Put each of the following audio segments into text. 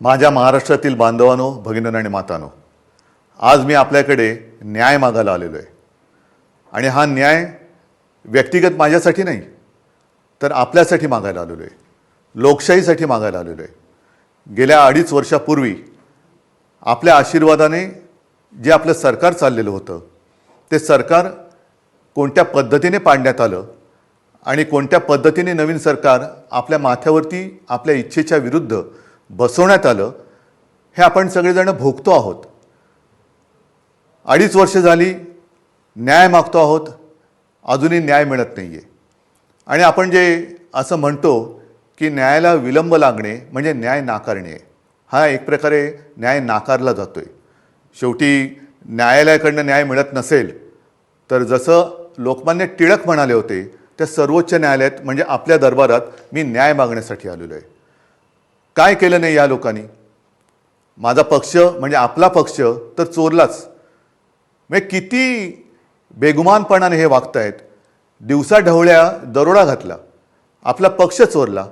माझ्या महाराष्ट्रातील बांधवांनो, भगिनींनो आणि मातांनो, आज मी आपल्याकडे न्याय मागायला आलेलो आहे. आणि हा न्याय व्यक्तिगत माझ्यासाठी नाही, तर आपल्यासाठी मागायला आलेलो आहे, लोकशाहीसाठी मागायला आलेलो आहे. गेल्या 2.5 वर्षापूर्वी आपल्या आशीर्वादाने जे आपलं सरकार चाललेलं होतं, ते सरकार कोणत्या पद्धतीने पाडण्यात आलं आणि कोणत्या पद्धतीने नवीन सरकार आपल्या माथ्यावरती आपल्या इच्छेच्या विरुद्ध बसवण्यात आलं, हे आपण सगळेजण भोगतो आहोत. 2.5 वर्ष झाली न्याय मागतो आहोत, अजूनही न्याय मिळत नाही आहे. आणि आपण जे असं म्हणतो की न्यायाला विलंब लागणे म्हणजे न्याय नाकारणे, हा एक प्रकारे न्याय नाकारला जातो आहे. शेवटी न्यायालयाकडनं न्याय मिळत नसेल तर जसं लोकमान्य टिळक म्हणाले होते, त्या सर्वोच्च न्यायालयात म्हणजे आपल्या दरबारात मी न्याय मागण्यासाठी आलेलो आहे. काय केलं नाही या लोकांनी? माझा पक्ष म्हणजे आपला पक्ष तर चोरलाच. म्हणजे किती बेगुमानपणाने हे वागतायत. दिवसा ढवळ्या दरोडा घातला, आपला पक्ष चोरला,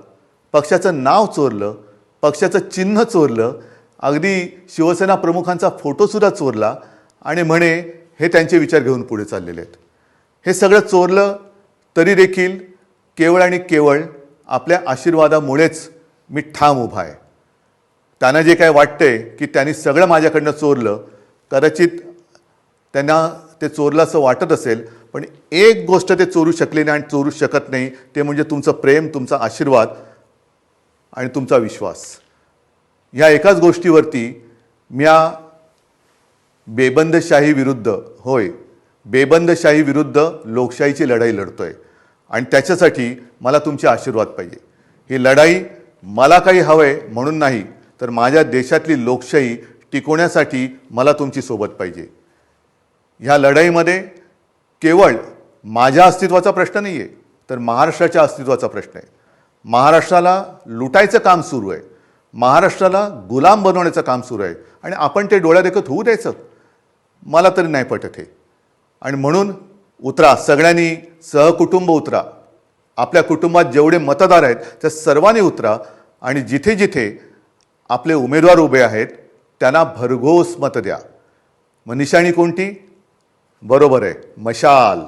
पक्षाचं नाव चोरलं, पक्षाचं चिन्ह चोरलं, अगदी शिवसेना प्रमुखांचा फोटोसुद्धा चोरला आणि म्हणे हे त्यांचे विचार घेऊन पुढे चाललेले आहेत. हे सगळं चोरलं तरी देखील केवळ आणि केवळ आपल्या आशीर्वादामुळेच मी ठाम उभा आहे. त्यांना जे काय वाटतंय की त्यांनी सगळं माझ्याकडनं चोरलं, कदाचित त्यांना ते चोरलं असं वाटत असेल, पण एक गोष्ट ते चोरू शकले नाही आणि चोरू शकत नाही, ते म्हणजे तुमचं प्रेम, तुमचा आशीर्वाद आणि तुमचा विश्वास. या एकाच गोष्टीवरती मी या बेबंदशाही विरुद्ध, होय बेबंदशाही विरुद्ध लोकशाहीची लढाई लढतोय. आणि त्याच्यासाठी मला तुमचे आशीर्वाद पाहिजे. ही लढाई मला काही हवंय म्हणून नाही, तर माझ्या देशातली लोकशाही टिकवण्यासाठी मला तुमची सोबत पाहिजे. ह्या लढाईमध्ये केवळ माझ्या अस्तित्वाचा प्रश्न नाही आहे, तर महाराष्ट्राच्या अस्तित्वाचा प्रश्न आहे. महाराष्ट्राला लुटायचं काम सुरू आहे, महाराष्ट्राला गुलाम बनवण्याचं काम सुरू आहे आणि आपण ते डोळ्यादेखत होऊ द्यायचं? मला तरी नाही पटत हे. आणि म्हणून उतरा, सगळ्यांनी सहकुटुंब उतरा. आपल्या कुटुंबात जेवढे मतदार आहेत त्या सर्वांनी उतरा आणि जिथे जिथे आपले उमेदवार उभे आहेत त्यांना भरघोस मत द्या. मग निशाणी कोणती? बरोबर आहे, मशाल.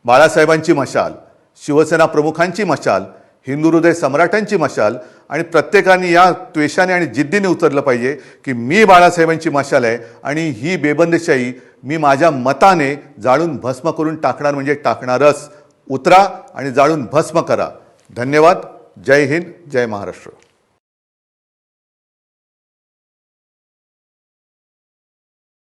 बाळासाहेबांची मशाल, शिवसेना प्रमुखांची मशाल, हिंदू हृदय सम्राटांची मशाल. आणि प्रत्येकाने या त्वेषाने आणि जिद्दीने उतरलं पाहिजे की मी बाळासाहेबांची मशाल आहे आणि ही बेबंदशाही मी माझ्या मताने जाळून भस्म करून टाकणार म्हणजे टाकणारच. उतरा आणि जाळून भस्म करा. धन्यवाद. जय हिंद, जय महाराष्ट्र.